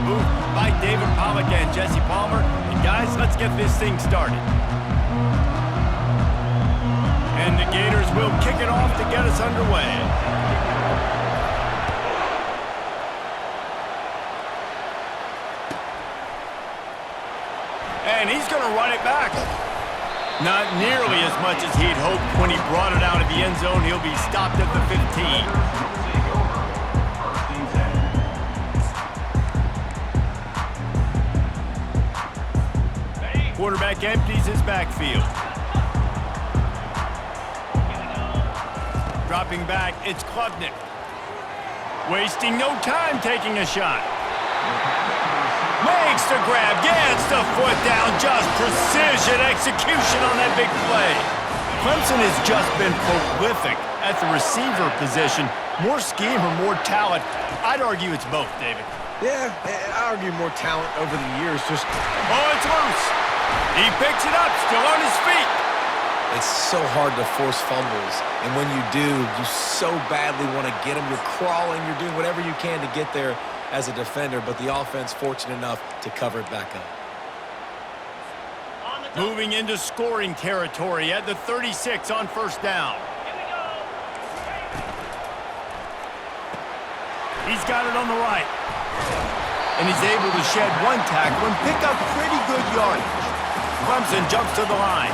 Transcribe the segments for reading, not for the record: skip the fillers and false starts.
booth by David Pollack and Jesse Palmer. And guys, let's get this thing started. And the Gators will kick it off to get us underway. And he's going to run it back. Not nearly as much as he'd hoped when he brought it out of the end zone. He'll be stopped at the 15. Quarterback empties his backfield. Dropping back, it's Klubnik. Wasting no time taking a shot. Makes the grab, gets the foot down, just precision execution on that big play. Clemson has just been prolific at the receiver position. More scheme or more talent? I'd argue it's both, David. Yeah, I argue more talent over the years. Oh, it's loose. He picks it up, still on his feet. It's so hard to force fumbles, and when you do, you so badly want to get them. You're crawling, you're doing whatever you can to get there as a defender, but the offense fortunate enough to cover it back up. Moving into scoring territory at the 36 on first down. He's got it on the right. And he's able to shed one tackle and pick up pretty good yardage. Clemson jumps to the line.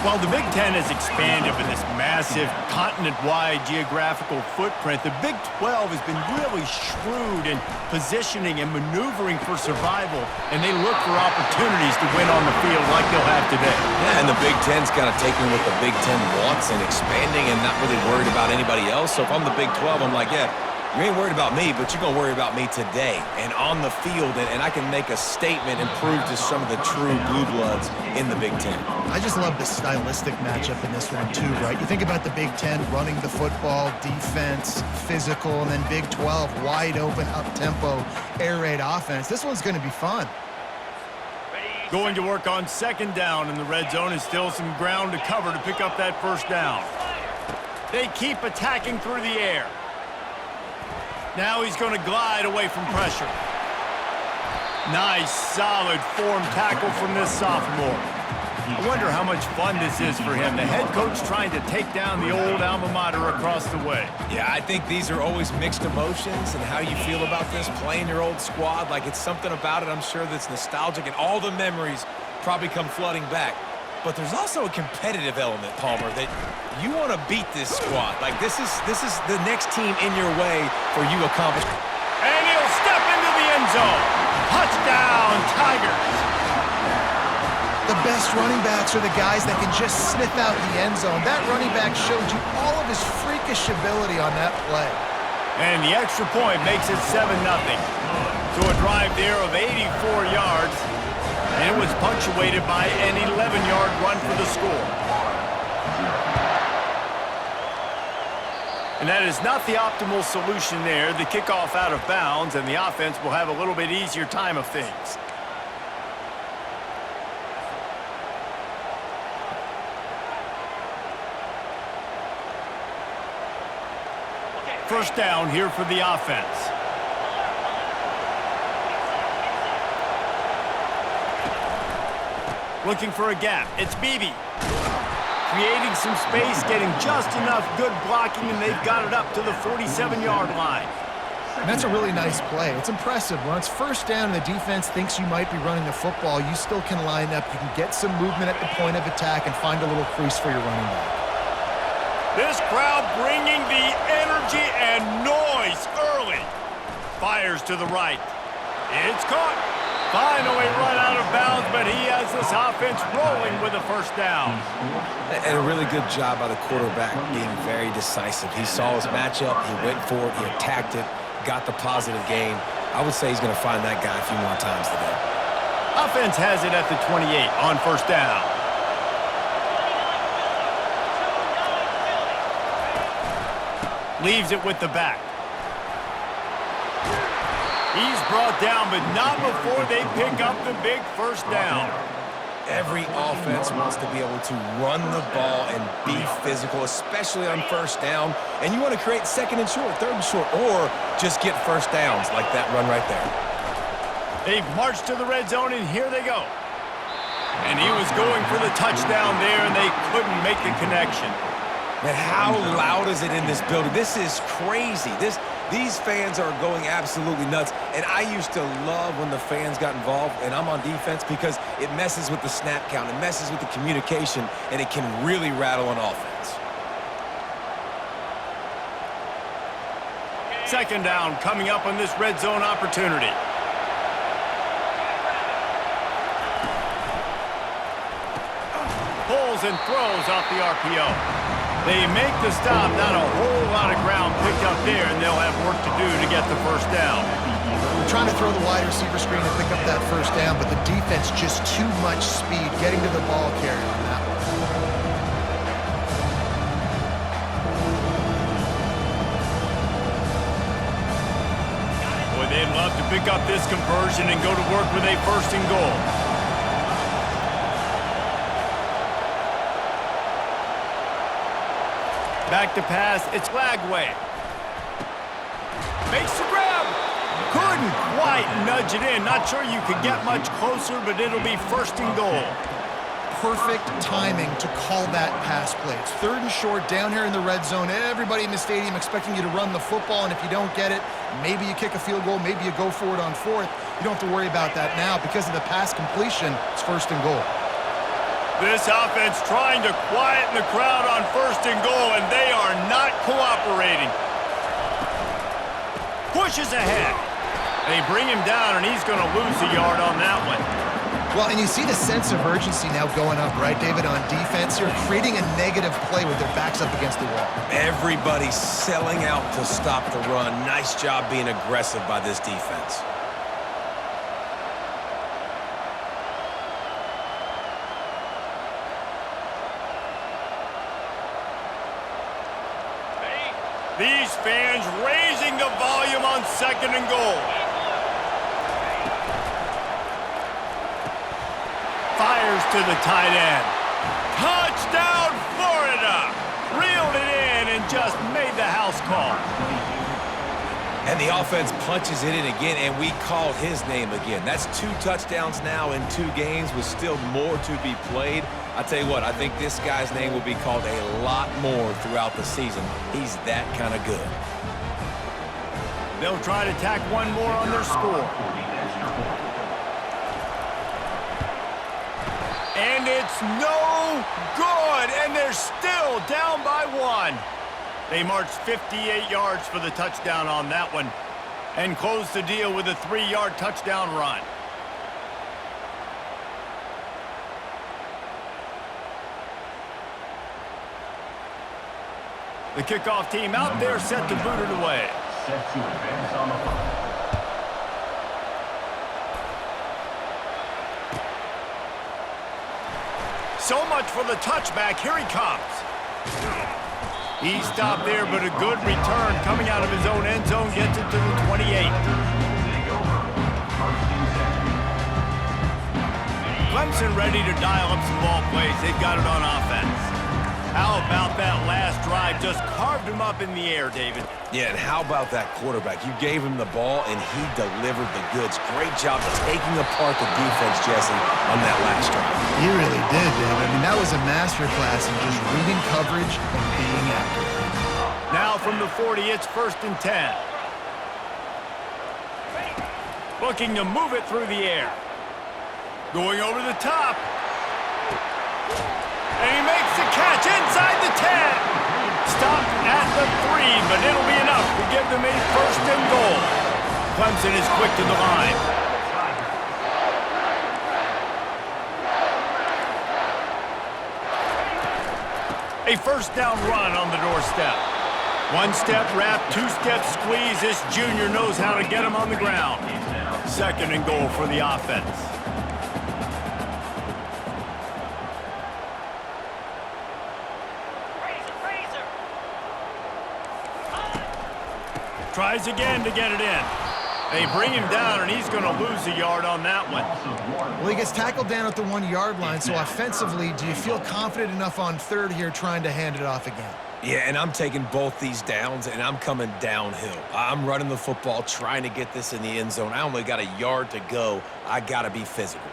While the Big Ten has expanded with this massive continent-wide geographical footprint, the Big 12 has been really shrewd in positioning and maneuvering for survival, and they look for opportunities to win on the field like they'll have today. Yeah, and the Big Ten's kind of taking what the Big Ten wants and expanding and not really worried about anybody else. So if I'm the Big 12, I'm like, yeah, you ain't worried about me, but you're going to worry about me today and on the field, and I can make a statement and prove to some of the true blue bloods in the Big Ten. I just love the stylistic matchup in this one too, right? You think about the Big Ten running the football, defense, physical, and then Big 12 wide open, up-tempo, air raid offense. This one's going to be fun. Going to work on second down in the red zone is still some ground to cover to pick up that first down. They keep attacking through the air. Now he's going to glide away from pressure. Nice, solid form tackle from this sophomore. I wonder how much fun this is for him. The head coach trying to take down the old alma mater across the way. Yeah, I think these are always mixed emotions and how you feel about this, playing your old squad. Like, it's something about it, I'm sure, that's nostalgic, and all the memories probably come flooding back. But there's also a competitive element, Palmer, that you want to beat this squad. Like, this is the next team in your way for you to accomplish. And he'll step into the end zone. Touchdown, Tigers. The best running backs are the guys that can just sniff out the end zone. That running back showed you all of his freakish ability on that play. And the extra point makes it 7-0. So a drive there of 84 yards. And it was punctuated by an 11-yard run for the score. And that is not the optimal solution there. The kickoff out of bounds, and the offense will have a little bit easier time of things. First down here for the offense. Looking for a gap. It's Beebe. Creating some space, getting just enough good blocking, and they've got it up to the 47-yard line. And that's a really nice play. It's impressive. When it's first down and the defense thinks you might be running the football, you still can line up. You can get some movement at the point of attack and find a little crease for your running back. This crowd bringing the energy and noise early. Fires to the right. It's caught. Finally run out of bounds, but he has this offense rolling with a first down. And a really good job by the quarterback being very decisive. He saw his matchup, he went for it, he attacked it, got the positive gain. I would say he's going to find that guy a few more times today. Offense has it at the 28 on first down. Leaves it with the back. He's brought down, but not before they pick up the big first down. Every offense wants to be able to run the ball and be physical, especially on first down. And you want to create second and short, third and short, or just get first downs like that run right there. They've marched to the red zone, and here they go. And he was going for the touchdown there, and they couldn't make the connection. Man, how loud is it in this building? This is crazy. These fans are going absolutely nuts. And I used to love when the fans got involved, and I'm on defense, because it messes with the snap count. It messes with the communication, and it can really rattle an offense. Second down coming up on this red zone opportunity. Pulls and throws off the RPO. They make the stop, not a whole lot of ground picked up there, and they'll have work to do to get the first down. They're trying to throw the wide receiver screen and pick up that first down, but the defense just too much speed getting to the ball carrier on that one. Boy, they'd love to pick up this conversion and go to work with a first and goal. Back to pass, it's Lagway. Makes the grab. Couldn't quite nudge it in. Not sure you could get much closer, but it'll be first and goal. Perfect timing to call that pass play. It's third and short down here in the red zone. Everybody in the stadium expecting you to run the football, and if you don't get it, maybe you kick a field goal, maybe you go for it on fourth. You don't have to worry about that now. Because of the pass completion, it's first and goal. This offense trying to quieten the crowd on first and goal, and they are not cooperating. Pushes ahead. They bring him down, and he's going to lose a yard on that one. Well, and you see the sense of urgency now going up, right, David, on defense here, creating a negative play with their backs up against the wall. Everybody's selling out to stop the run. Nice job being aggressive by this defense. These fans raising the volume on second and goal. Fires to the tight end. Touchdown, Florida! Reeled it in and just made the house call. And the offense punches it in again, and we called his name again. That's 2 touchdowns now in 2 games with still more to be played. I tell you what, I think this guy's name will be called a lot more throughout the season. He's that kind of good. They'll try to tack one more on their score. And it's no good, and they're still down by 1. They marched 58 yards for the touchdown on that one and closed the deal with a 3-yard touchdown run. The kickoff team out there set to boot it away. Set to advance on the punt. So much for the touchback. Here he comes. He stopped there, but a good return coming out of his own end zone gets it to the 28. Clemson ready to dial up some ball plays. They've got it on offense. How about that last drive? Just carved him up in the air, David. Yeah, and how about that quarterback? You gave him the ball, and he delivered the goods. Great job taking apart the defense, Jesse, on that last drive. He really did, David. I mean, that was a masterclass in just reading coverage and being accurate. Now from the 40, it's first and 10. Looking to move it through the air. Going over the top. And he makes the catch inside the 10. Stopped at the 3, but it'll be enough to give them a first and goal. Clemson is quick to the line. A first down run on the doorstep. 1-step wrap, 2-step squeeze. This junior knows how to get him on the ground. Second and goal for the offense. Tries again to get it in. They bring him down, and he's going to lose a yard on that one. Well, he gets tackled down at the 1-yard line, so offensively, do you feel confident enough on third here trying to hand it off again? Yeah, and I'm taking both these downs, and I'm coming downhill. I'm running the football, trying to get this in the end zone. I only got a yard to go. I got to be physical.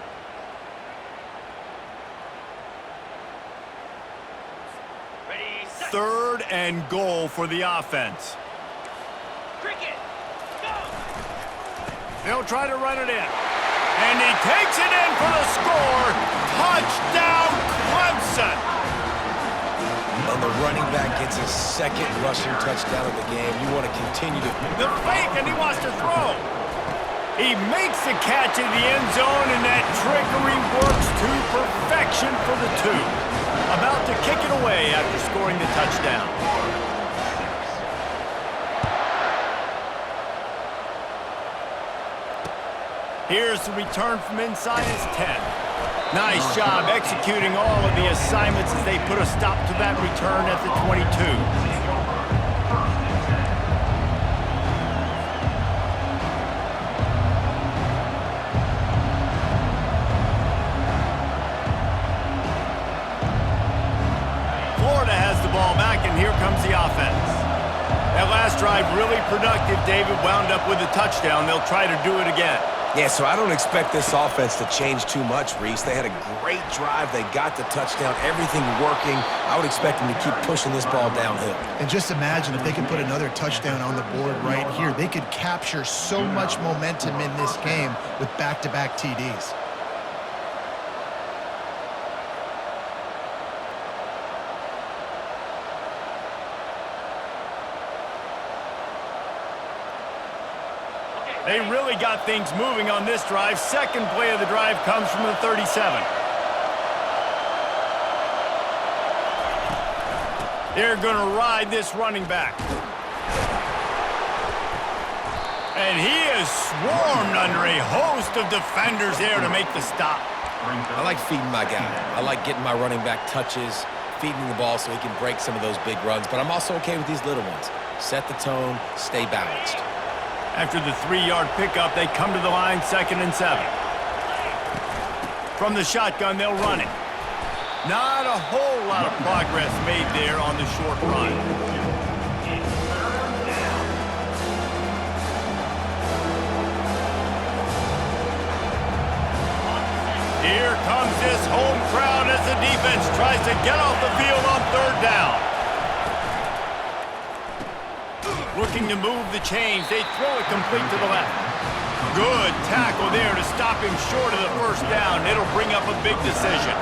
Ready, set. 3rd and goal for the offense. Cricket, go! They'll try to run it in. And he takes it in for the score. Touchdown, Clemson! And the running back gets his 2nd rushing touchdown of the game. You want to continue to... The fake, and he wants to throw. He makes the catch in the end zone, and that trickery works to perfection for the 2. About to kick it away after scoring the touchdown. Here's the return from inside his 10. Nice job executing all of the assignments as they put a stop to that return at the 22. Florida has the ball back, and here comes the offense. That last drive really productive. David wound up with a touchdown. They'll try to do it again. Yeah, so I don't expect this offense to change too much, Reese. They had a great drive. They got the touchdown, everything working. I would expect them to keep pushing this ball downhill. And just imagine if they could put another touchdown on the board right here. They could capture so much momentum in this game with back-to-back TDs. They really got things moving on this drive. 2nd play of the drive comes from the 37. They're going to ride this running back. And he is swarmed under a host of defenders there to make the stop. I like feeding my guy. I like getting my running back touches, feeding the ball so he can break some of those big runs. But I'm also okay with these little ones. Set the tone, stay balanced. After the 3-yard pickup, they come to the line, 2nd and 7. From the shotgun, they'll run it. Not a whole lot of progress made there on the short run. Here comes this home crowd as the defense tries to get off the field on 3rd down. Looking to move the chains. They throw it complete to the left. Good tackle there to stop him short of the 1st down. It'll bring up a big decision.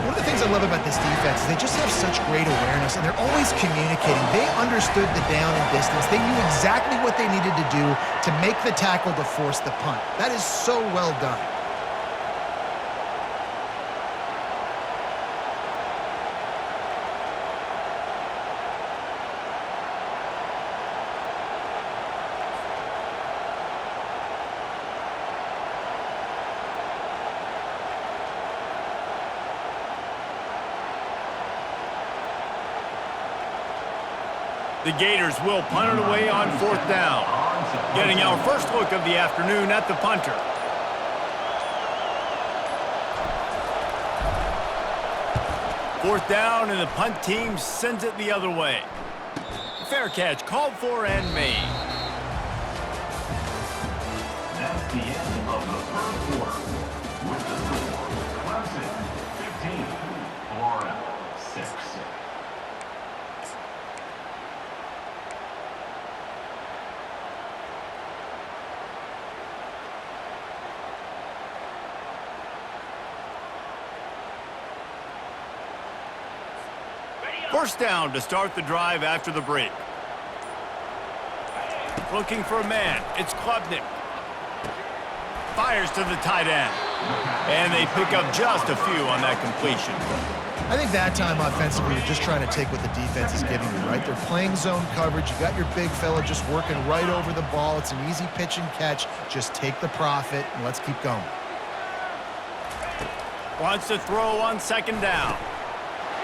One of the things I love about this defense is they just have such great awareness, and they're always communicating. They understood the down and distance. They knew exactly what they needed to do to make the tackle to force the punt. That is so well done. The Gators will punt it away on 4th down. Getting our first look of the afternoon at the punter. Fourth down, and the punt team sends it the other way. Fair catch called for and made. That's the end of the 3rd quarter. With the score, Clemson 15, Florida 6. First down to start the drive after the break. Looking for a man. It's Klubnik. Fires to the tight end. And they pick up just a few on that completion. I think that time offensively, you're just trying to take what the defense is giving you, right? They're playing zone coverage. You got your big fella just working right over the ball. It's an easy pitch and catch. Just take the profit and let's keep going. Wants to throw on 2nd down.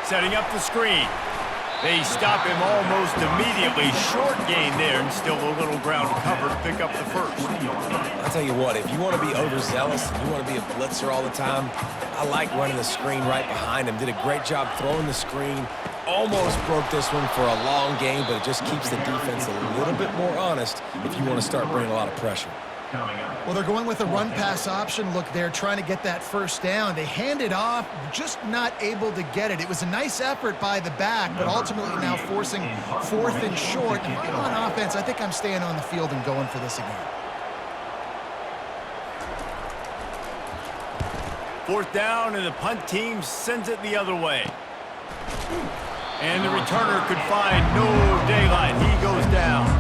Setting up the screen. They stop him almost immediately. Short gain there, and still a little ground to cover to pick up the 1st. I'll tell you what, if you want to be overzealous, if you want to be a blitzer all the time, I like running the screen right behind him. Did a great job throwing the screen, almost broke this one for a long game, but it just keeps the defense a little bit more honest if you want to start bringing a lot of pressure. Well, they're going with a run-pass option. Look, they're trying to get that first down. They hand it off, just not able to get it. It was a nice effort by the back, but ultimately now forcing 4th and short. If I'm on offense, I think I'm staying on the field and going for this again. 4th down, and the punt team sends it the other way. And the returner could find no daylight. He goes down.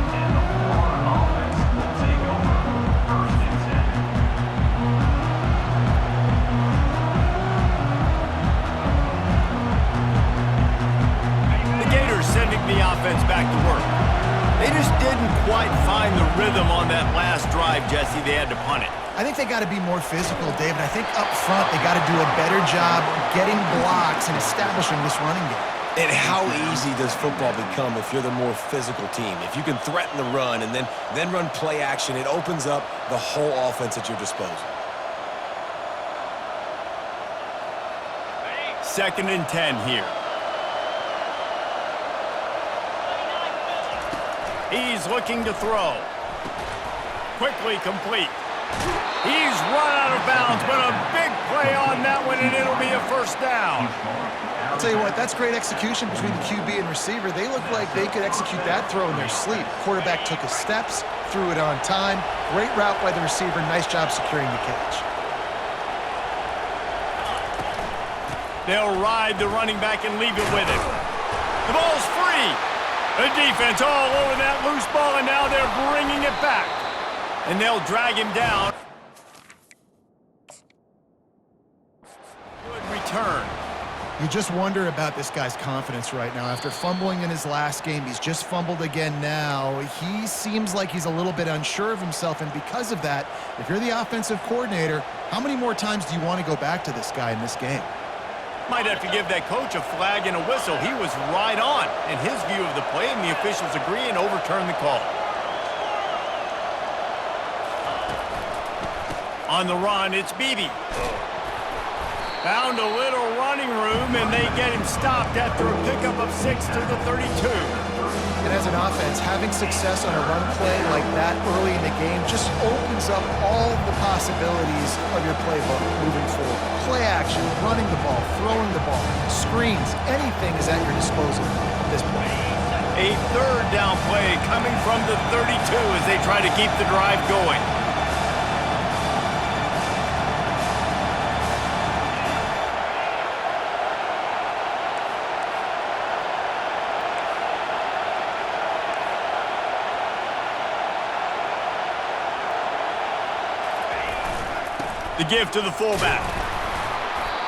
Sending the offense back to work. They just didn't quite find the rhythm on that last drive, Jesse. They had to punt it. I think they got to be more physical, David. I think up front they got to do a better job getting blocks and establishing this running game. And how easy does football become if you're the more physical team? If you can threaten the run and then run play action, it opens up the whole offense at your disposal. 2nd and 10 here. He's looking to throw. Quickly complete. He's run out of bounds, but a big play on that one, and it'll be a 1st down. I'll tell you what, that's great execution between the QB and receiver. They look like they could execute that throw in their sleep. Quarterback took his steps, threw it on time. Great route by the receiver. Nice job securing the catch. They'll ride the running back and leave it with him. The ball's free. The defense all over that loose ball, and now they're bringing it back. And they'll drag him down. Good return. You just wonder about this guy's confidence right now. After fumbling in his last game, he's just fumbled again now. He seems like he's a little bit unsure of himself, and because of that, if you're the offensive coordinator, how many more times do you want to go back to this guy in this game? Might have to give that coach a flag and a whistle. He was right on in his view of the play, and the officials agree and overturn the call. On the run, it's Beebe. Found a little running room, and they get him stopped after a pickup of 6 to the 32. And as an offense, having success on a run play like that early in the game just opens up all the possibilities of your playbook moving forward. Play action, running the ball, throwing the ball, screens, anything is at your disposal at this point. A 3rd down play coming from the 32 as they try to keep the drive going. The give to the fullback.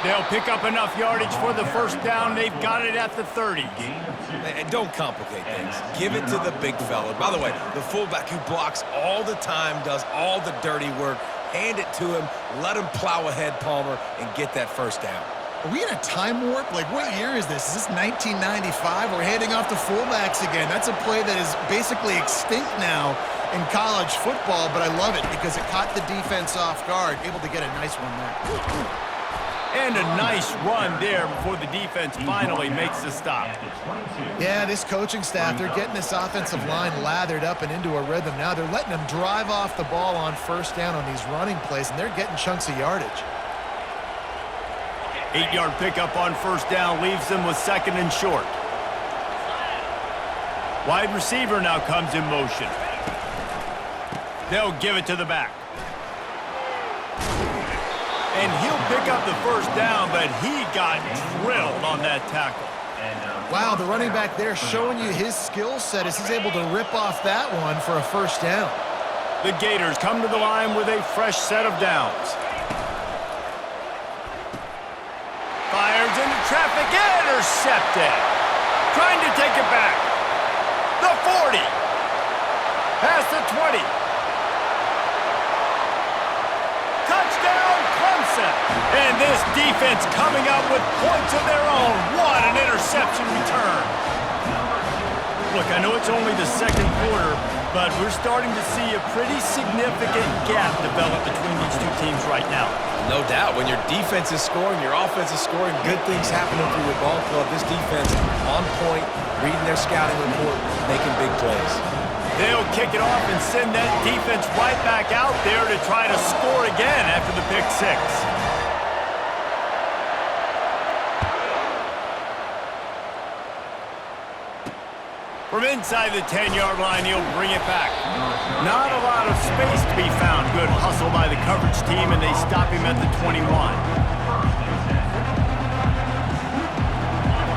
They'll pick up enough yardage for the 1st down. They've got it at the 30. And don't complicate things. Give it to the big fella. By the way, the fullback who blocks all the time, does all the dirty work. Hand it to him, let him plow ahead, Palmer, and get that 1st down. Are we in a time warp? Like, what year is this? Is this 1995? We're handing off to fullbacks again. That's a play that is basically extinct now in college football, but I love it because it caught the defense off guard, able to get a nice one there. And a nice run there before the defense finally makes the stop. Yeah, this coaching staff, they're getting this offensive line lathered up and into a rhythm. Now they're letting them drive off the ball on 1st down on these running plays, and they're getting chunks of yardage. 8-yard pickup on 1st down leaves them with 2nd and short. Wide receiver now comes in motion. They'll give it to the back. And he'll pick up the 1st down, but he got drilled on that tackle. Wow, the running back there showing you his skill set as he's able to rip off that one for a 1st down. The Gators come to the line with a fresh set of downs. Fires into traffic, intercepted. Trying to take it back. The 40. Past the 20. Touchdown, Clemson. And this defense coming up with points of their own. What an interception return. Look, I know it's only the second quarter, but we're starting to see a pretty significant gap develop between these two teams right now. No doubt. When your defense is scoring, your offense is scoring, good things happening for your ball club. This defense on point, reading their scouting report, making big plays. They'll kick it off and send that defense right back out there to try to score again after the pick six. From inside the 10-yard line, he'll bring it back. Not a lot of space to be found. Good hustle by the coverage team, and they stop him at the 21.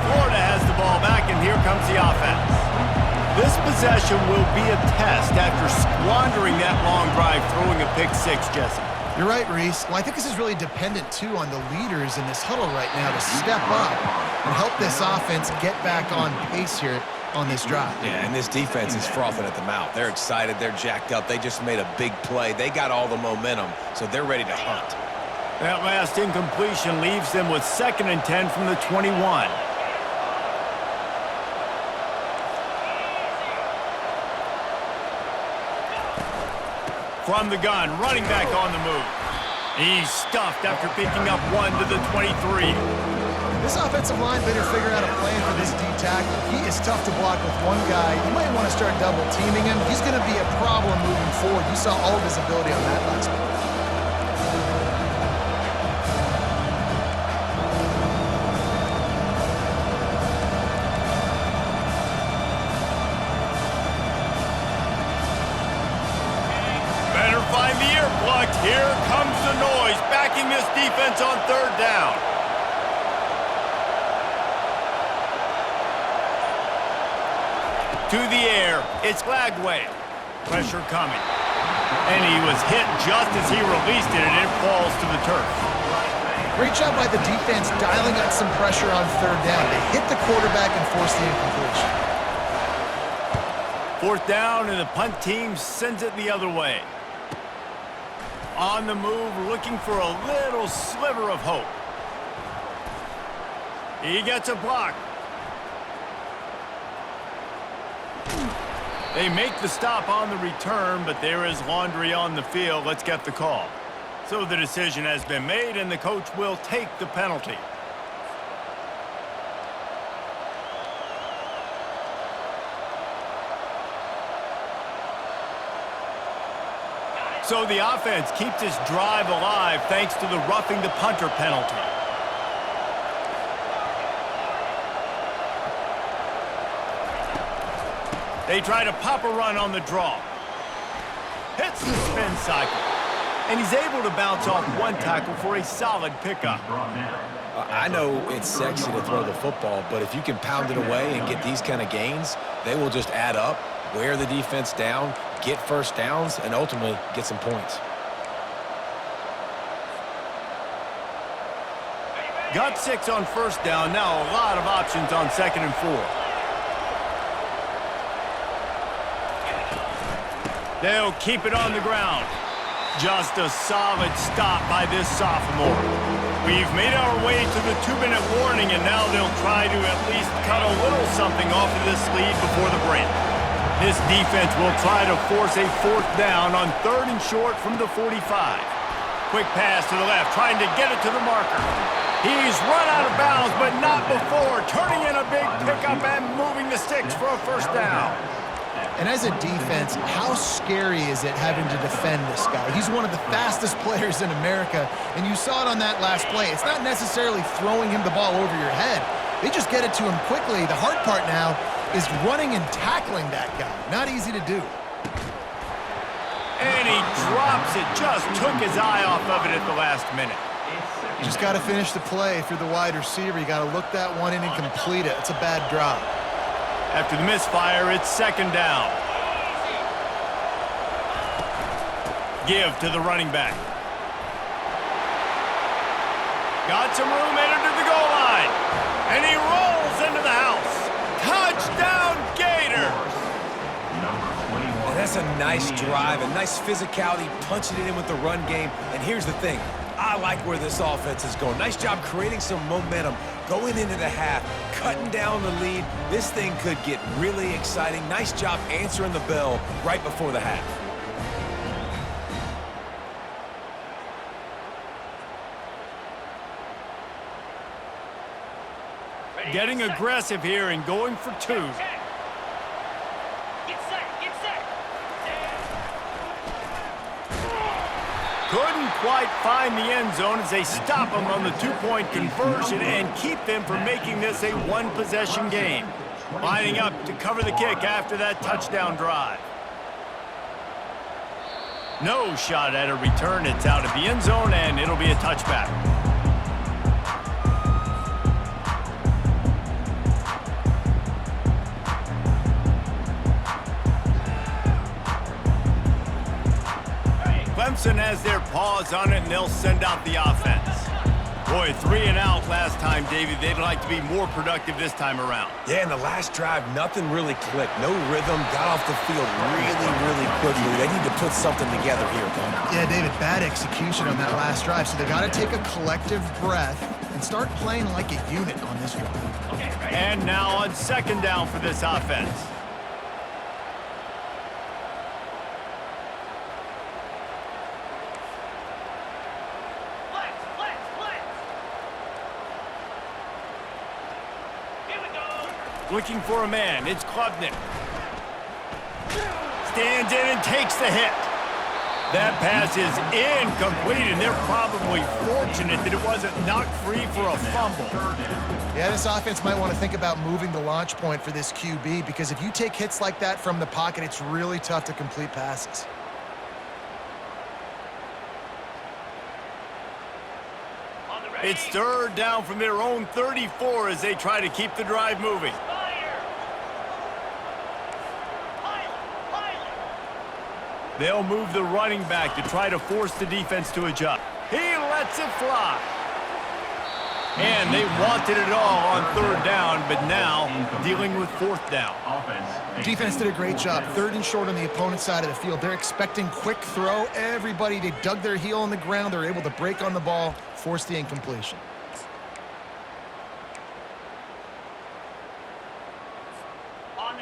Florida has the ball back, and here comes the offense. This possession will be a test after squandering that long drive, throwing a pick six, Jesse. You're right, Reese. Well, I think this is really dependent, too, on the leaders in this huddle right now to step up and help this offense get back on pace here on this drive. Yeah, and this defense is frothing at the mouth. They're excited. They're jacked up. They just made a big play. They got all the momentum, so they're ready to hunt. That last incompletion leaves them with 2nd and 10 from the 21. From the gun, running back on the move. He's stuffed after picking up 1 to the 23. This offensive line better figure out a plan for this D tackle. He is tough to block with one guy. You might want to start double teaming him. He's going to be a problem moving forward. You saw all of his ability on that last play. Better find the ear plucked. Here comes the noise, backing this defense on 3rd down. To the air, it's Lagway. Pressure coming. And he was hit just as he released it, and it falls to the turf. Great job by the defense dialing up some pressure on 3rd down. They hit the quarterback and forced the incompletion. 4th down, and the punt team sends it the other way. On the move, looking for a little sliver of hope. He gets a block. They make the stop on the return, but there is laundry on the field. Let's get the call. So the decision has been made, and the coach will take the penalty. So the offense keeps its drive alive thanks to the roughing the punter penalty. They try to pop a run on the draw. Hits the spin cycle. And he's able to bounce off one tackle for a solid pickup. I know it's sexy to throw the football, but if you can pound it away and get these kind of gains, they will just add up, wear the defense down, get first downs, and ultimately get some points. Got 6 on 1st down. Now a lot of options on 2nd and 4. They'll keep it on the ground. Just a solid stop by this sophomore. We've made our way to the 2-minute warning, and now they'll try to at least cut a little something off of this lead before the break. This defense will try to force a 4th down on 3rd and short from the 45. Quick pass to the left, trying to get it to the marker. He's run out of bounds, but not before. Turning in a big pickup and moving the sticks for a 1st down. And as a defense, how scary is it having to defend this guy? He's one of the fastest players in America, and you saw it on that last play. It's not necessarily throwing him the ball over your head. They just get it to him quickly. The hard part now is running and tackling that guy. Not easy to do. And he drops it. Just took his eye off of it at the last minute. You just got to finish the play. If you're the wide receiver, you got to look that one in and complete it. It's a bad drop. After the misfire, it's 2nd down. Give to the running back. Got some room, entered to the goal line. And he rolls into the house. Touchdown, Gators! And That's a nice drive, a nice physicality, punching it in with the run game. And here's the thing. I like where this offense is going. Nice job creating some momentum, going into the half, cutting down the lead. This thing could get really exciting. Nice job answering the bell right before the half. Getting aggressive here and going for two. Get set, get set. Couldn't quite find the end zone as they stop them on the two-point conversion and keep them from making this a one-possession game. Lining up to cover the kick after that touchdown drive. No shot at a return. It's out of the end zone, and it'll be a touchback. Clemson has their paws on it, and they'll send out the offense. Boy, 3 and out last time, David. They'd like to be more productive this time around. Yeah, in the last drive, nothing really clicked. No rhythm, got off the field really quickly. They need to put something together here, Tony. Yeah, David, bad execution on that last drive, so they got to take a collective breath and start playing like a unit on this drive. And now on second down for this offense. Looking for a man. It's Klubnik. Stands in and takes the hit. That pass is incomplete, and they're probably fortunate that it wasn't knocked free for a fumble. Yeah, this offense might want to think about moving the launch point for this QB, because if you take hits like that from the pocket, it's really tough to complete passes. It's third down from their own 34 as they try to keep the drive moving. They'll move the running back to try to force the defense to adjust. He lets it fly. And they wanted it all on third down, but now dealing with fourth down. Defense did a great job. Third and short on the opponent's side of the field. They're expecting quick throw. Everybody, they dug their heel on the ground. They're able to break on the ball, force the incompletion.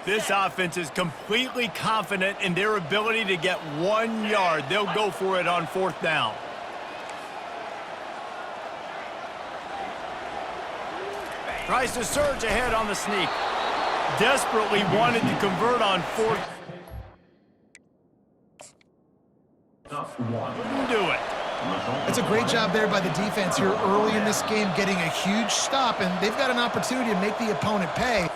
This offense is completely confident in their ability to get 1 yard. They'll go for it on fourth down. Tries to surge ahead on the sneak. Desperately wanted to convert on fourth. Couldn't do it. It's a great job there by the defense here early in this game, getting a huge stop, and they've got an opportunity to make the opponent pay.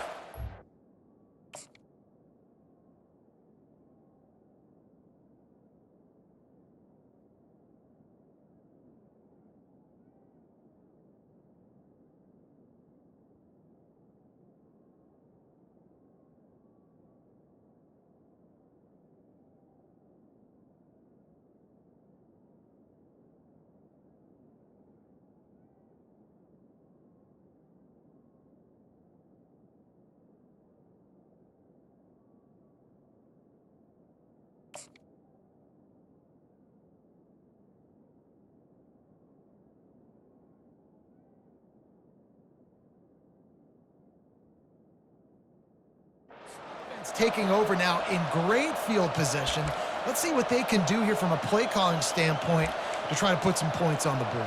Taking over now in great field possession. Let's see what they can do here from a play calling standpoint to try to put some points on the board.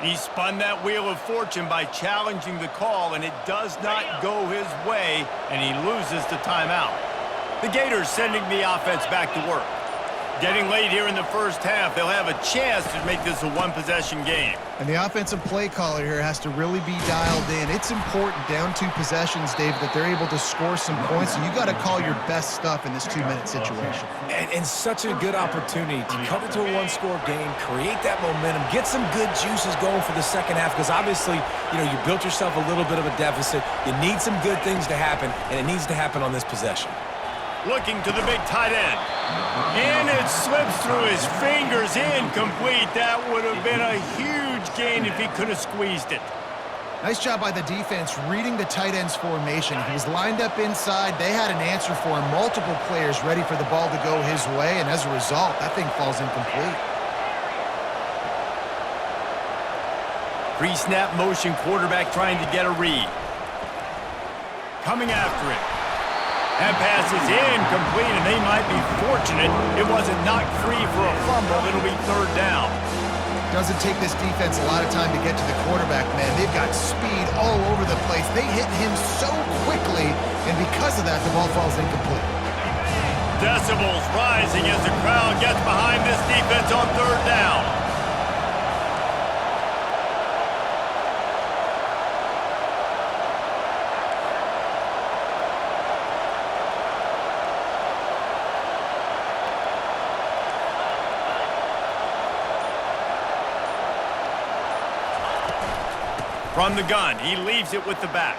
He spun that wheel of fortune by challenging the call, and it does not go his way, and he loses the timeout. The Gators sending the offense back to work. Getting late here in the first half, they'll have a chance to make this a one-possession game. And the offensive play caller here has to really be dialed in. It's important down 2 possessions, Dave, that they're able to score some points, and you got to call your best stuff in this 2-minute situation. And such a good opportunity to come into a one-score game, create that momentum, get some good juices going for the second half, because obviously, you built yourself a little bit of a deficit. You need some good things to happen, and it needs to happen on this possession. Looking to the big tight end. And it slips through his fingers, incomplete. That would have been a huge gain if he could have squeezed it. Nice job by the defense reading the tight end's formation. He was lined up inside. They had an answer for him. Multiple players ready for the ball to go his way, and as a result, that thing falls incomplete. Pre-snap motion quarterback trying to get a read. Coming after it. That pass is incomplete, and they might be fortunate it wasn't knocked free for a fumble. It'll be third down. Doesn't take this defense a lot of time to get to the quarterback, man. They've got speed all over the place. They hit him so quickly, and because of that, the ball falls incomplete. Decibels rising as the crowd gets behind this defense on third down. From the gun, he leaves it with the back.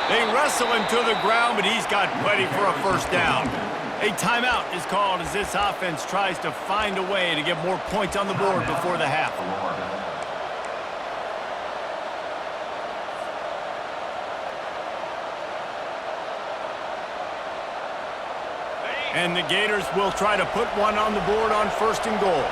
They wrestle him to the ground, but he's got plenty for a first down. A timeout is called as this offense tries to find a way to get more points on the board before the half. And the Gators will try to put one on the board on first and goal.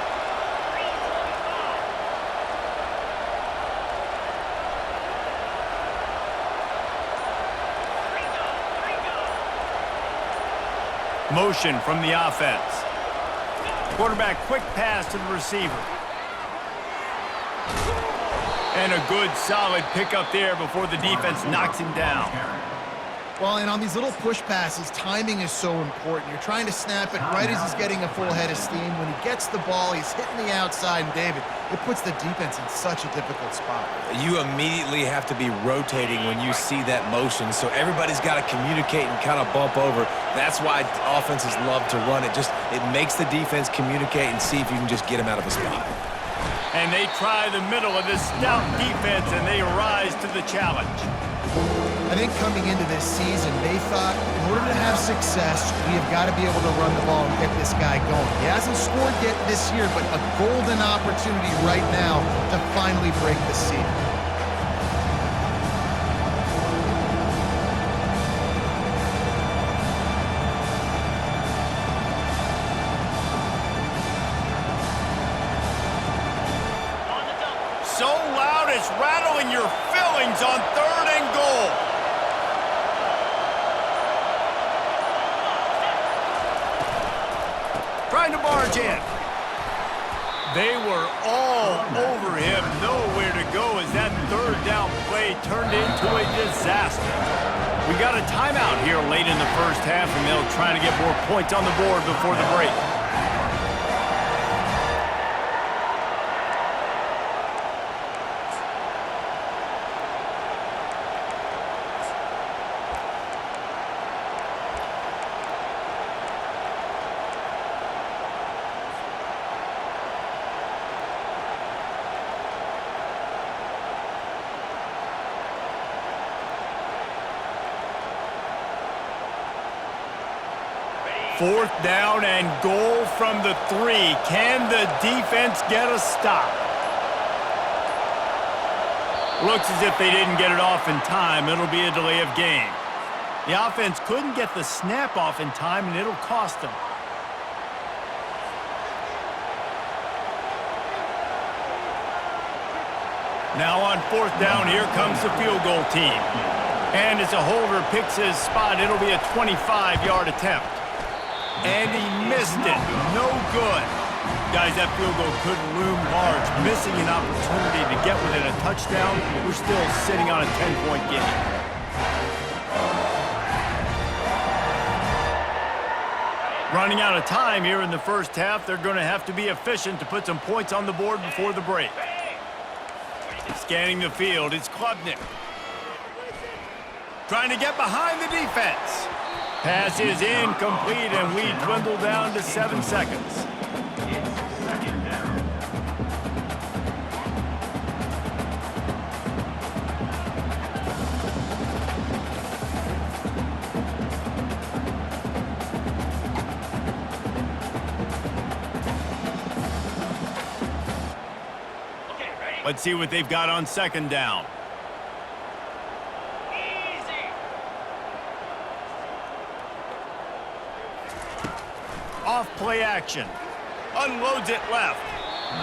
Motion from the offense. Quarterback quick pass to the receiver. And a good solid pickup there before the defense knocks him down. Well, and on these little push passes, timing is so important. You're trying to snap it right as he's getting a full head of steam. When he gets the ball, he's hitting the outside, and David, it puts the defense in such a difficult spot. You immediately have to be rotating when you see that motion, so everybody's got to communicate and kind of bump over. That's why offenses love to run it. It makes the defense communicate and see if you can just get him out of a spot. And they try the middle of this stout defense, and they rise to the challenge. I think coming into this season, they thought in order to have success, we have got to be able to run the ball and get this guy going. He hasn't scored yet this year, but a golden opportunity right now to finally break the seal. So loud it's rattling your fillings on third and goal. Trying to barge in. They were all over him. Nowhere to go as that third down play turned into a disaster. We got a timeout here late in the first half, and they'll try to get more points on the board before the break. Fourth down and goal from the 3. Can the defense get a stop? Looks as if they didn't get it off in time. It'll be a delay of game. The offense couldn't get the snap off in time, and it'll cost them. Now on fourth down, here comes the field goal team. And as a holder picks his spot, it'll be a 25-yard attempt. And he missed it. No good. Guys, that field goal could loom large. Missing an opportunity to get within a touchdown. We're still sitting on a 10-point game. Running out of time here in the first half. They're going to have to be efficient to put some points on the board before the break. Scanning the field, it's Klubnik. Trying to get behind the defense. Pass is incomplete, and we dwindle down to 7 seconds. Let's see what they've got on second down. Easy. Off play action. Unloads it left.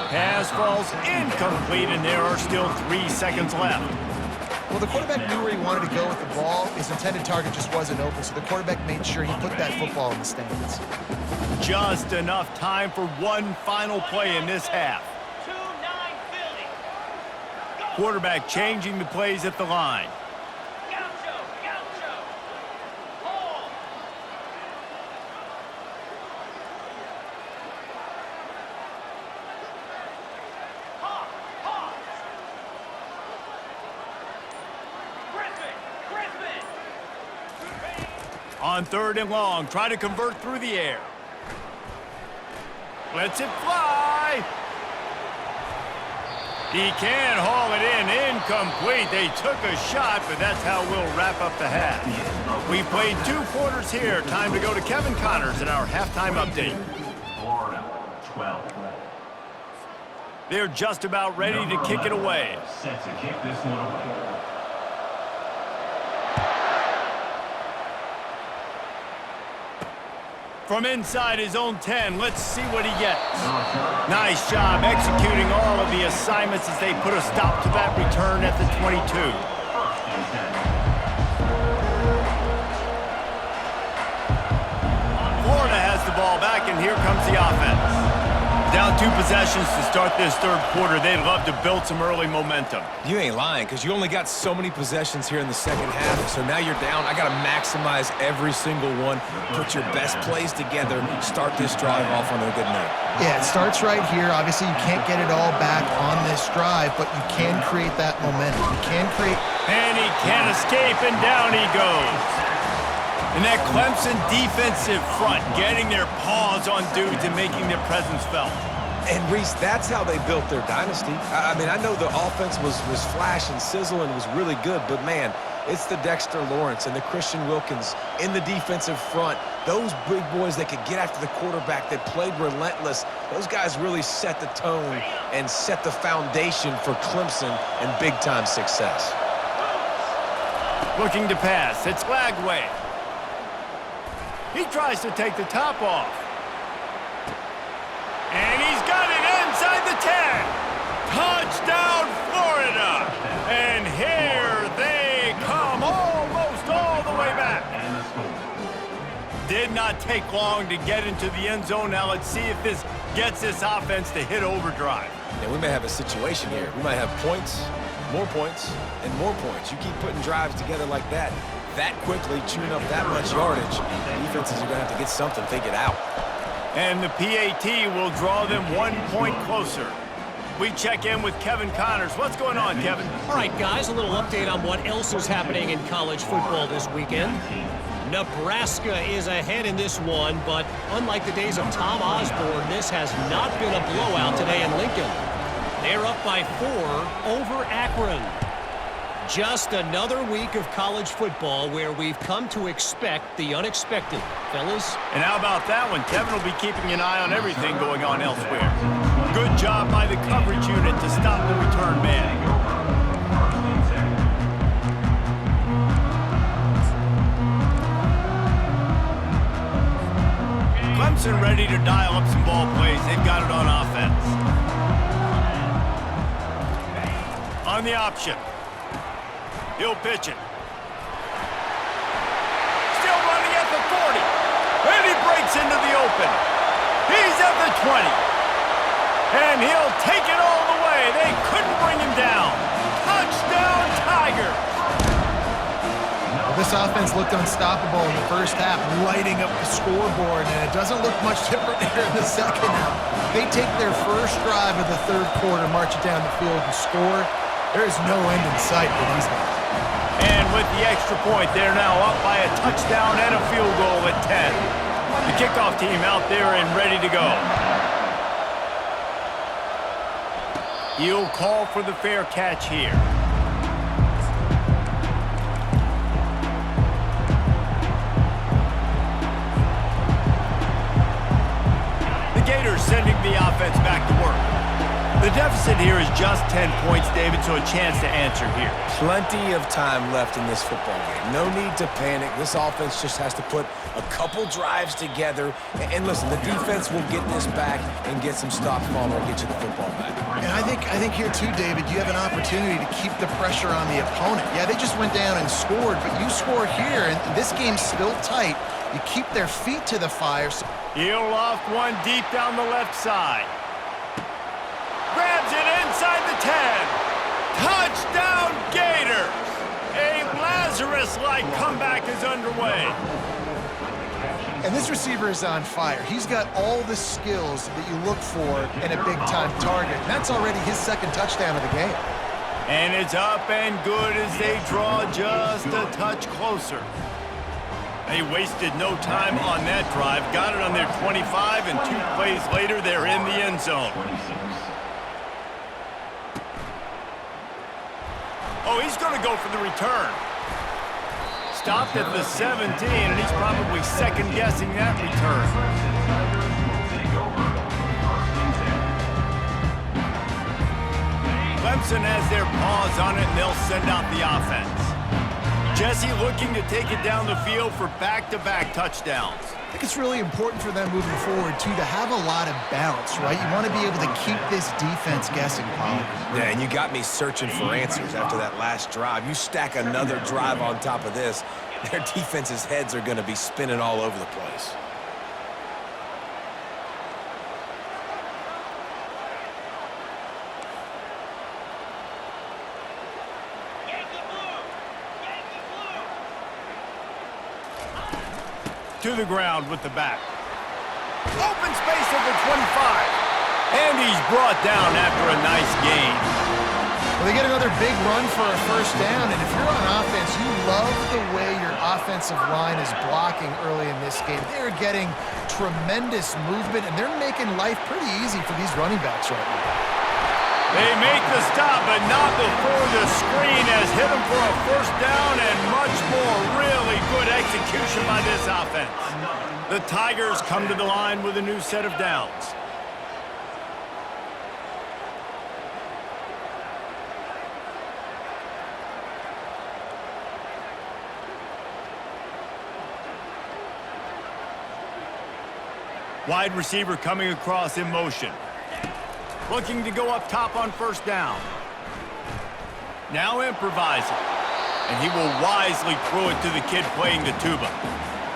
Pass falls incomplete, and there are still 3 seconds left. Well, the quarterback knew where he wanted to go with the ball. His intended target just wasn't open, so the quarterback made sure he put that football in the stands. Just enough time for one final play in this half. 2-9 Philly. Go. Quarterback changing the plays at the line. Gaucho. Hold. Pause. Griffin. Ready. On third and long, try to convert through the air. Lets it fly. He can haul it in. Incomplete. They took a shot, but that's how we'll wrap up the half. We've played 2 quarters here. Time to go to Kevin Connors in our halftime update. Florida, 12. They're just about ready to kick it away. Set to kick this one away. From inside his own 10, let's see what he gets. Nice job executing all of the assignments as they put a stop to that return at the 22. First and 10. Florida has the ball back, and here comes the offense. Down 2 possessions to start this third quarter. They'd love to build some early momentum. You ain't lying, because you only got so many possessions here in the second half, so now you're down. I got to maximize every single one, put your best plays together, start this drive off on a good note. Yeah, it starts right here. Obviously, you can't get it all back on this drive, but you can create that momentum. You can create... And he can't escape, and down he goes. And that Clemson defensive front getting their paws on dudes and making their presence felt. And, Reese, that's how they built their dynasty. I mean, I know the offense was flash and sizzle and was really good, but, man, it's the Dexter Lawrence and the Christian Wilkins in the defensive front. Those big boys that could get after the quarterback, that played relentless. Those guys really set the tone and set the foundation for Clemson and big-time success. Looking to pass. It's Lagway. He tries to take the top off. And he's got it inside the 10. Touchdown, Florida. And here they come almost all the way back. Did not take long to get into the end zone. Now let's see if this gets this offense to hit overdrive. And we may have a situation here. We might have points, and more points. You keep putting drives together like that quickly, chewing up that much yardage. Defenses are going to have to get something figured out. And the PAT will draw them 1 point closer. We check in with Kevin Connors. What's going on, Kevin? All right, guys, a little update on what else is happening in college football this weekend. Nebraska is ahead in this one, but unlike the days of Tom Osborne, this has not been a blowout today in Lincoln. They're up by 4 over Akron. Just another week of college football where we've come to expect the unexpected, fellas. And how about that one? Kevin will be keeping an eye on everything going on elsewhere. Good job by the coverage unit to stop the return man. Clemson ready to dial up some ball plays. They've got it on offense. On the option. He'll pitch it. Still running at the 40. And he breaks into the open. He's at the 20. And he'll take it all the way. They couldn't bring him down. Touchdown, Tigers. This offense looked unstoppable in the first half, lighting up the scoreboard, and it doesn't look much different here in the second half. They take their first drive of the third quarter, march it down the field, and score. There is no end in sight for these guys. And with the extra point, they're now up by a touchdown and a field goal at 10. The kickoff team out there and ready to go. He'll call for the fair catch here. The Gators sending the offense back to work. The deficit here is just 10 points, David, so a chance to answer here. Plenty of time left in this football game. No need to panic. This offense just has to put a couple drives together. And listen, the defense will get this back and get some stops on or get you the football back. And I think here too, David, you have an opportunity to keep the pressure on the opponent. Yeah, they just went down and scored, but you score here, and this game's still tight. You keep their feet to the fire. He'll loft one deep down the left side. Grabs it inside the 10. Touchdown Gators! A Lazarus-like comeback is underway. And this receiver is on fire. He's got all the skills that you look for in a big-time target. And that's already his second touchdown of the game. And it's up and good as they draw just a touch closer. They wasted no time on that drive. Got it on their 25, and 2 plays later, they're in the end zone. Oh, he's going to go for the return. Stopped at the 17, and he's probably second-guessing that return. Clemson has their paws on it, and they'll send out the offense. Jesse looking to take it down the field for back-to-back touchdowns. I think it's really important for them moving forward, too, to have a lot of bounce, right? You want to be able to keep this defense guessing, Paul. Yeah, and you got me searching for answers after that last drive. You stack another drive on top of this, their defense's heads are going to be spinning all over the place. To the ground with the back. Open space at the 25. And he's brought down after a nice gain. Well, they get another big run for a first down, and if you're on offense, you love the way your offensive line is blocking early in this game. They're getting tremendous movement, and they're making life pretty easy for these running backs right now. They make the stop, but not before the screen has hit them for a first down and much more. Really good execution by this offense. The Tigers come to the line with a new set of downs. Wide receiver coming across in motion. Looking to go up top on first down. Now improvising. And he will wisely throw it to the kid playing the tuba.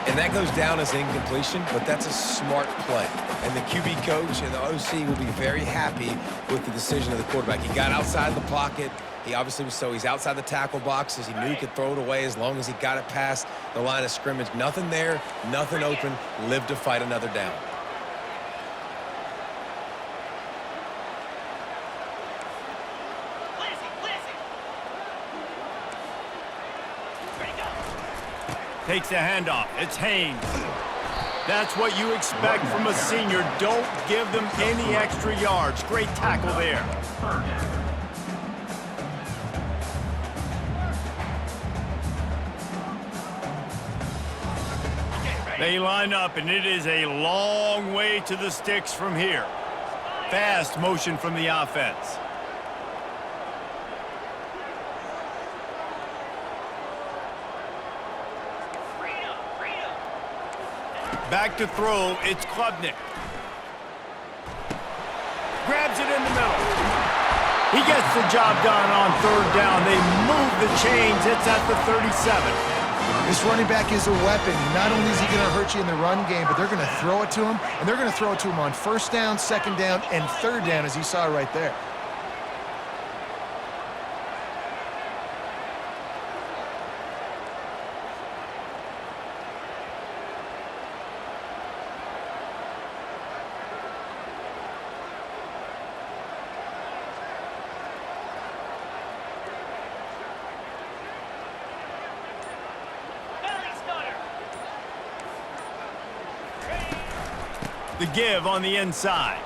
And that goes down as incompletion, but that's a smart play. And the QB coach and the OC will be very happy with the decision of the quarterback. He got outside the pocket. He obviously was he's outside the tackle boxes. He knew he could throw it away as long as he got it past the line of scrimmage. Nothing there, nothing open. Live to fight another down. Takes the handoff. It's Haynes. That's what you expect from a senior. Don't give them any extra yards. Great tackle there. They line up, and it is a long way to the sticks from here. Fast motion from the offense. Back to throw, it's Klubnik. Grabs it in the middle. He gets the job done on third down. They move the chains. It's at the 37. This running back is a weapon. Not only is he going to hurt you in the run game, but they're going to throw it to him, and they're going to throw it to him on first down, second down, and third down, as you saw right there. The give on the inside.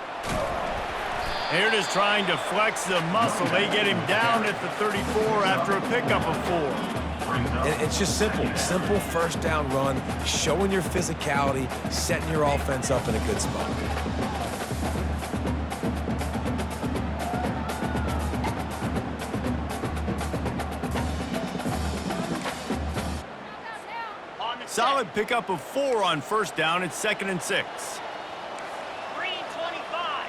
They're just trying to flex the muscle. They get him down at the 34 after a pickup of 4. It's just simple. Simple first down run, showing your physicality, setting your offense up in a good spot. Solid pickup of 4 on first down. It's 2nd and 6. 3:25.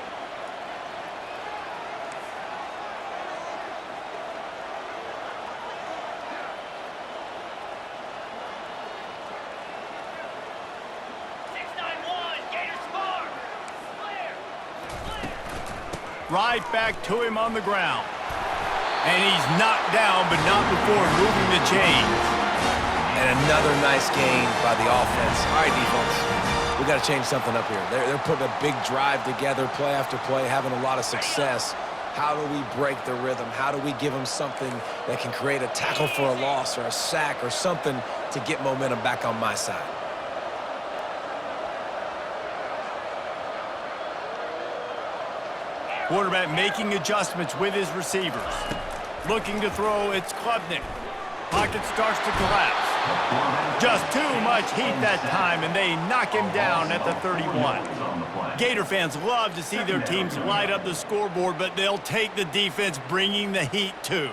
Right back to him on the ground. And he's knocked down, but not before moving the chains. And another nice gain by the offense. All right, defense, we got to change something up here. They're putting a big drive together, play after play, having a lot of success. How do we break the rhythm? How do we give them something that can create a tackle for a loss or a sack or something to get momentum back on my side? Quarterback making adjustments with his receivers. Looking to throw, it's Klubnik. Pocket starts to collapse. Just too much heat that time, and they knock him down at the 31. Gator fans love to see their teams light up the scoreboard, but they'll take the defense bringing the heat too.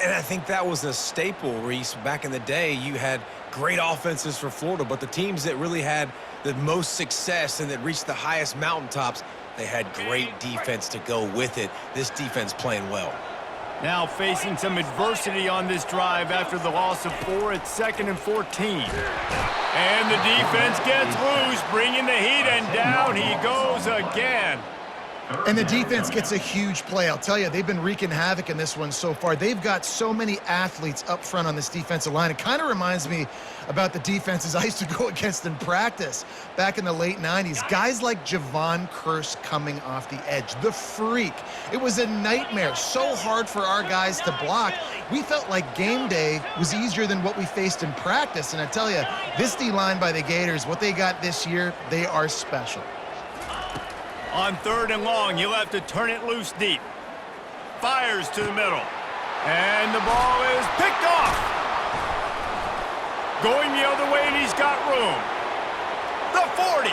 And I think that was a staple, Reese. Back in the day, you had great offenses for Florida, but the teams that really had the most success and that reached the highest mountaintops, they had great defense to go with it. This defense playing well. Now facing some adversity on this drive after the loss of 4 at 2nd and 14. And the defense gets loose, bringing the heat, and down he goes again. And the defense gets a huge play. I'll tell you, they've been wreaking havoc in this one so far. They've got so many athletes up front on this defensive line. It kind of reminds me about the defenses I used to go against in practice back in the late 90s. Guys like Javon Curse coming off the edge, the freak. It was a nightmare, so hard for our guys to block. We felt like game day was easier than what we faced in practice. And I tell you, this D-line by the Gators, what they got this year, they are special. On 3rd and long, he'll have to turn it loose deep. Fires to the middle. And the ball is picked off. Going the other way, and he's got room. The 40,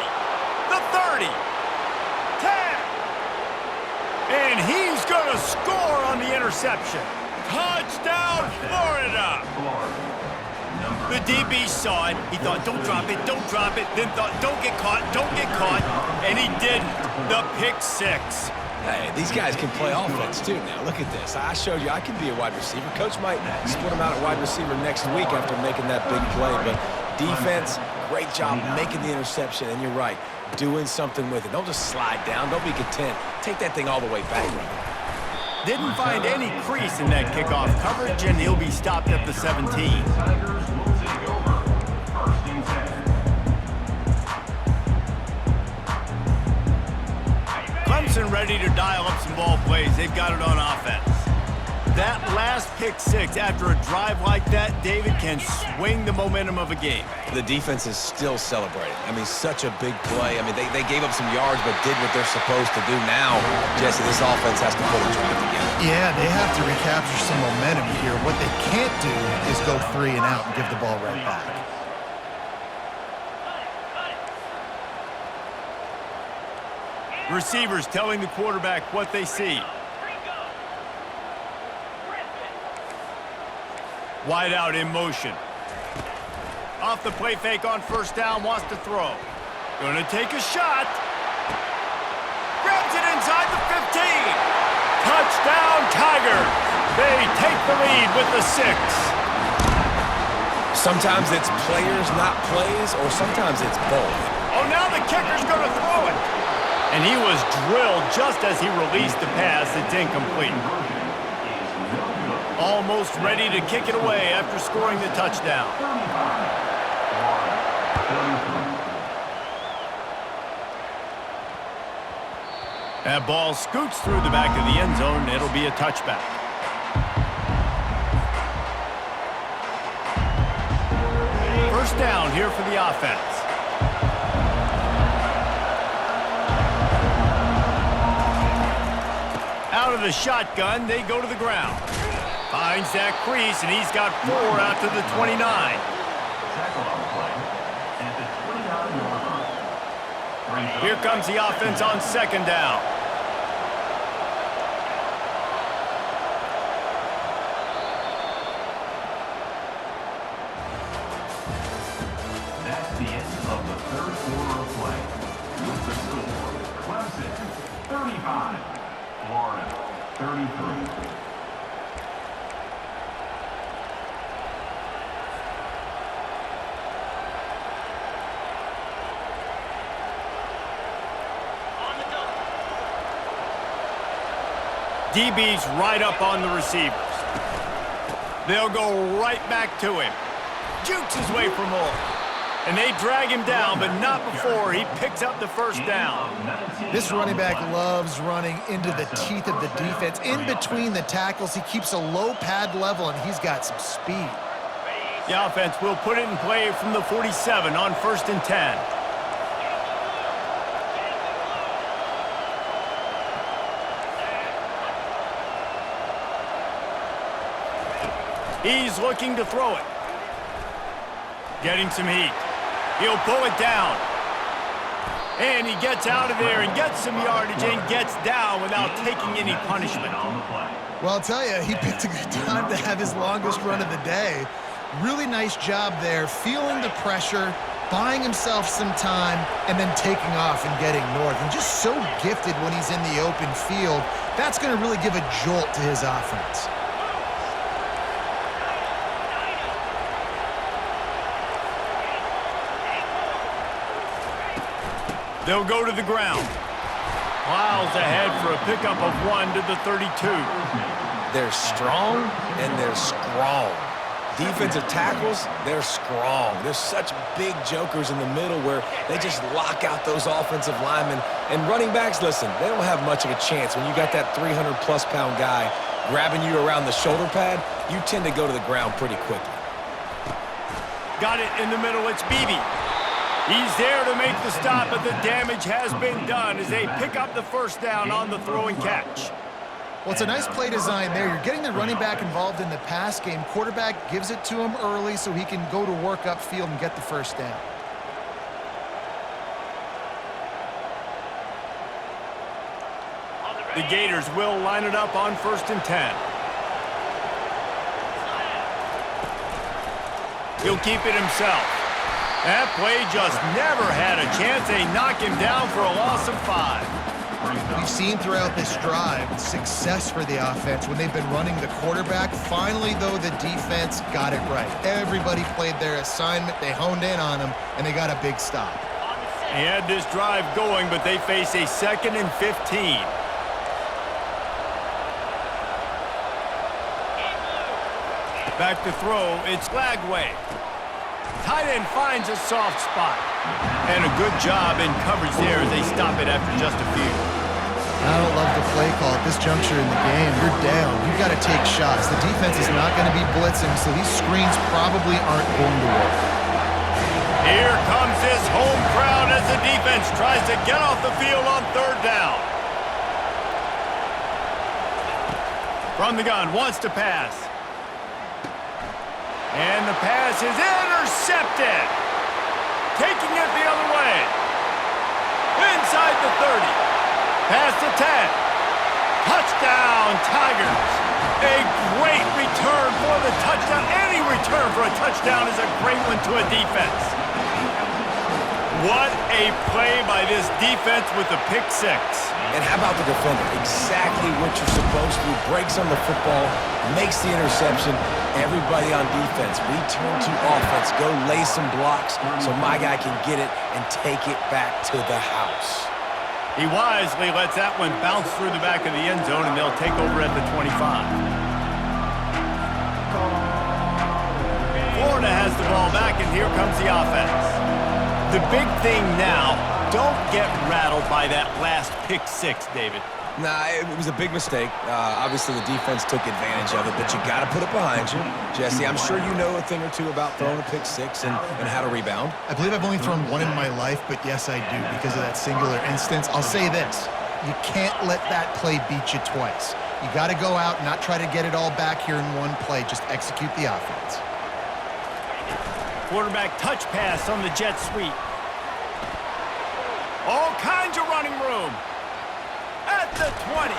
the 30, 10. And he's going to score on the interception. Touchdown, Florida. The DB saw it. He thought, don't drop it, then thought, don't get caught, and he didn't. The pick 6. Hey, these guys can play offense too now. Look at this. I showed you I can be a wide receiver. Coach might split him out at wide receiver next week after making that big play. But defense, great job making the interception. And you're right, doing something with it. Don't just slide down. Don't be content. Take that thing all the way back. Didn't find any crease in that kickoff coverage, and he'll be stopped at the 17. Clemson ready to dial up some ball plays. They've got it on offense. That last pick 6 after a drive like that, David, can swing the momentum of a game. The defense is still celebrating. I mean, such a big play. I mean, they gave up some yards but did what they're supposed to do. Now, Jesse, this offense has to put a drive together. Yeah, they have to recapture some momentum here. What they can't do is go 3 and out and give the ball right back. Receivers telling the quarterback what they see. Wide out in motion. Off the play fake on first down, wants to throw. Gonna take a shot. Grabs it inside the 15. Touchdown, Tigers. They take the lead with the 6. Sometimes it's players, not plays, or sometimes it's both. Oh, now the kicker's gonna throw it. And he was drilled just as he released the pass. It's incomplete. Almost ready to kick it away after scoring the touchdown. That ball scoots through the back of the end zone. It'll be a touchback. First down here for the offense. Out of the shotgun, they go to the ground. Finds that crease, and he's got 4 out to the 29. Here comes the offense on 2nd down. 35. Florida, 33. DB's right up on the receivers. They'll go right back to him. Jukes his way for more. And they drag him down, but not before he picks up the first down. This running back loves running into the teeth of the defense. In between the tackles, he keeps a low pad level, and he's got some speed. The offense will put it in play from the 47 on 1st and 10. He's looking to throw it. Getting some heat. He'll pull it down. And he gets out of there and gets some yardage and gets down without taking any punishment. Well, I'll tell you, he picked a good time to have his longest run of the day. Really nice job there, feeling the pressure, buying himself some time, and then taking off and getting north. And just so gifted when he's in the open field. That's going to really give a jolt to his offense. They'll go to the ground. Plows ahead for a pickup of 1 to the 32. They're strong and they're strong. Defensive tackles, they're strong. There's such big jokers in the middle where they just lock out those offensive linemen. And running backs, listen, they don't have much of a chance. When you got that 300-plus pound guy grabbing you around the shoulder pad, you tend to go to the ground pretty quickly. Got it in the middle. It's Beebe. He's there to make the stop, but the damage has been done as they pick up the first down on the throw and catch. Well, it's a nice play design there. You're getting the running back involved in the pass game. Quarterback gives it to him early so he can go to work upfield and get the first down. The Gators will line it up on 1st and 10. He'll keep it himself. That play just never had a chance. They knock him down for a loss of 5. We've seen throughout this drive success for the offense when they've been running the quarterback. Finally, though, the defense got it right. Everybody played their assignment. They honed in on him, and they got a big stop. He had this drive going, but they face a 2nd and 15. Back to throw. It's Lagway. Tight end finds a soft spot. And a good job in coverage there as they stop it after just a few. I don't love the play call at this juncture in the game. You're down. You've got to take shots. The defense is not going to be blitzing, so these screens probably aren't going to work. Here comes this home crowd as the defense tries to get off the field on 3rd down. From the gun, wants to pass. And the pass is intercepted. Taking it the other way. Inside the 30. Past the 10. Touchdown, Tigers. A great return for the touchdown. Any return for a touchdown is a great one to a defense. What a play by this defense with the pick 6. And how about the defender? Exactly what you're supposed to do. Breaks on the football, makes the interception. Everybody on defense, we turn to offense. Go lay some blocks so my guy can get it and take it back to the house. He wisely lets that one bounce through the back of the end zone, and they'll take over at the 25. Florida has the ball back, and here comes the offense. The big thing now, don't get rattled by that last pick 6, David. Nah, it was a big mistake. Obviously, the defense took advantage of it, but you got to put it behind you. Jesse, I'm sure you know a thing or two about throwing a pick 6 and how to rebound. I believe I've only thrown one in my life, but yes, I do because of that singular instance. I'll say this. You can't let that play beat you twice. You got to go out and not try to get it all back here in one play. Just execute the offense. Quarterback touch pass on the jet sweep. All kinds of running room. At the 20.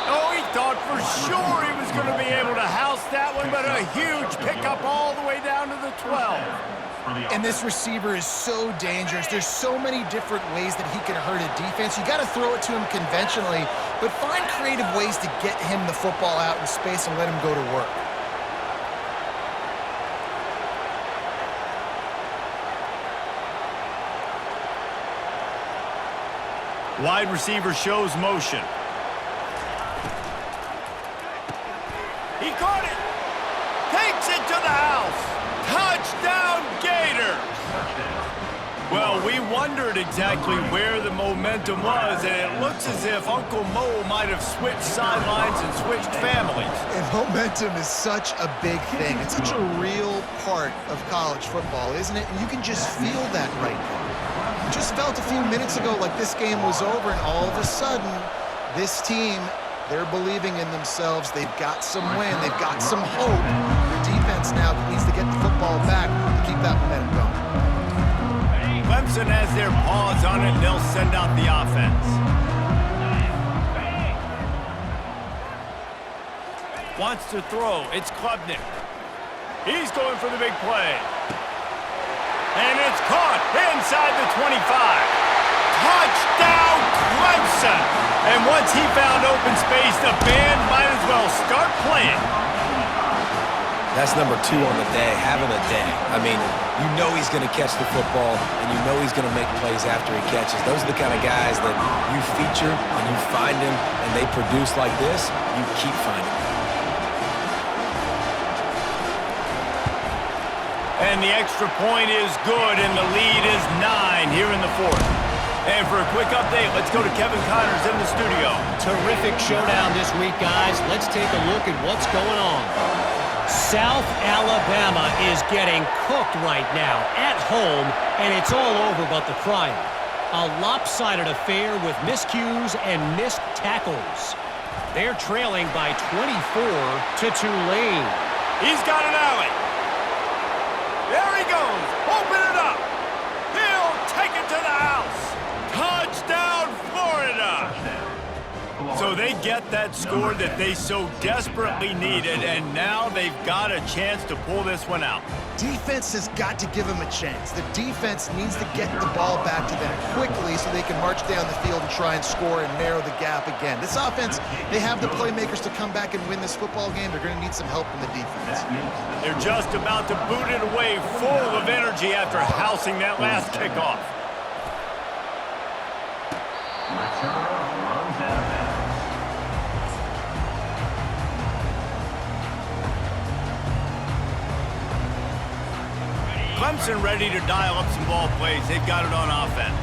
Oh, he thought for sure he was going to be able to house that one, but a huge pickup all the way down to the 12. And this receiver is so dangerous. There's so many different ways that he can hurt a defense. You got to throw it to him conventionally, but find creative ways to get him the football out in space and let him go to work. Wide receiver shows motion. He caught it. Takes it to the house. Touchdown, Gators. Well, we wondered exactly where the momentum was, and it looks as if Uncle Mo might have switched sidelines and switched families. And momentum is such a big thing. It's such a real part of college football, isn't it? And you can just feel that right now. Just felt a few minutes ago like this game was over, and all of a sudden, this team, they're believing in themselves. They've got some wind. They've got some hope. Their defense now needs to get the football back to keep that momentum going. Clemson has their paws on it, and they'll send out the offense. Wants to throw. It's Klubnik. He's going for the big play. And it's caught inside the 25. Touchdown, Clemson! And once he found open space, the band might as well start playing. That's number 2 on the day, having a day. I mean, you know he's going to catch the football, and you know he's going to make plays after he catches. Those are the kind of guys that you feature, and you find him, and they produce like this, you keep finding them. And the extra point is good, and the lead is 9 here in the 4th. And for a quick update, let's go to Kevin Connors in the studio. Terrific showdown this week, guys. Let's take a look at what's going on. South Alabama is getting cooked right now at home, and it's all over but the crying. A lopsided affair with miscues and missed tackles. They're trailing by 24 to Tulane. He's got an alley. There he goes. Open it up. He'll take it to the house. Touchdown, Florida. So they get that score that they so desperately needed, and now they've got a chance to pull this one out. Defense has got to give them a chance. The defense needs to get the ball back to them quickly so they can march down the field and try and score and narrow the gap again. This offense, they have the playmakers to come back and win this football game. They're going to need some help from the defense. They're just about to boot it away full of energy after housing that last kickoff. Clemson ready to dial up some ball plays. They've got it on offense.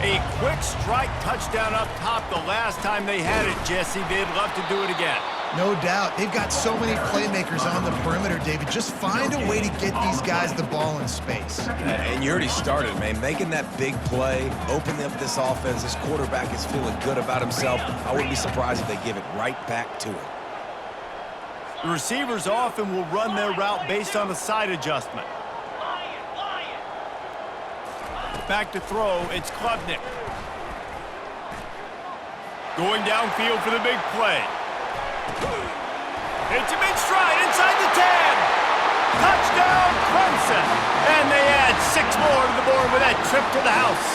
A quick strike touchdown up top the last time they had it, Jesse. They'd love to do it again. No doubt. They've got so many playmakers on the perimeter, David. Just find a way to get these guys the ball in space. And you already started, man. Making that big play, opening up this offense. This quarterback is feeling good about himself. I wouldn't be surprised if they give it right back to him. The receivers often will run their route based on a side adjustment. Back to throw, it's Klubnik. Going downfield for the big play. Hits him in stride inside the 10. Touchdown, Clemson. And they add 6 more to the board with that trip to the house.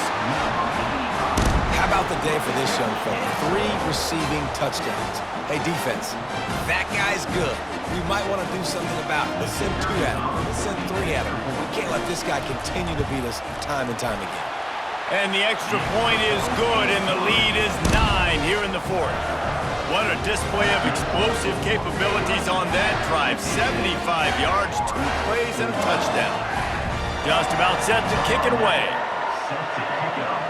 How about the day for this young fella? 3 receiving touchdowns. Hey, defense, that guy's good. We might want to do something about it. Let's send 2 at him. Let's send 3 at him. We can't let this guy continue to beat us time and time again. And the extra point is good, and the lead is 9 here in the 4th. What a display of explosive capabilities on that drive. 75 yards, 2 plays, and a touchdown. Just about set to kick it away. Set to kick it off.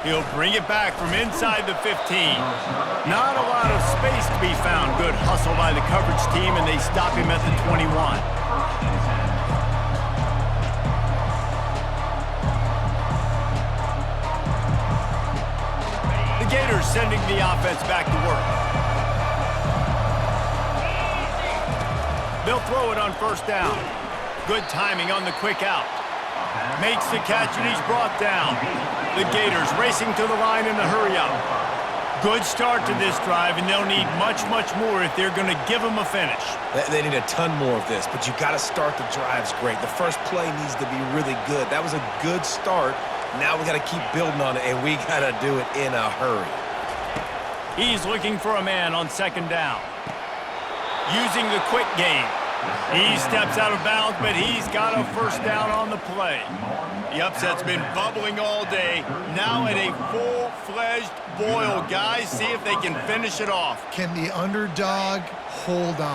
He'll bring it back from inside the 15. Not a lot of space to be found. Good hustle by the coverage team, and they stop him at the 21. The Gators sending the offense back to work. They'll throw it on first down. Good timing on the quick out. Makes the catch, and he's brought down. The Gators racing to the line in the hurry-up. Good start to this drive, and they'll need much, much more if they're going to give them a finish. They need a ton more of this, but you got to start the drives great. The first play needs to be really good. That was a good start. Now we got to keep building on it, and we got to do it in a hurry. He's looking for a man on second down. Using the quick game. He steps out of bounds, but he's got a first down on the play. The upset's been bubbling all day. Now at a full-fledged boil. Guys, see if they can finish it off. Can the underdog hold on?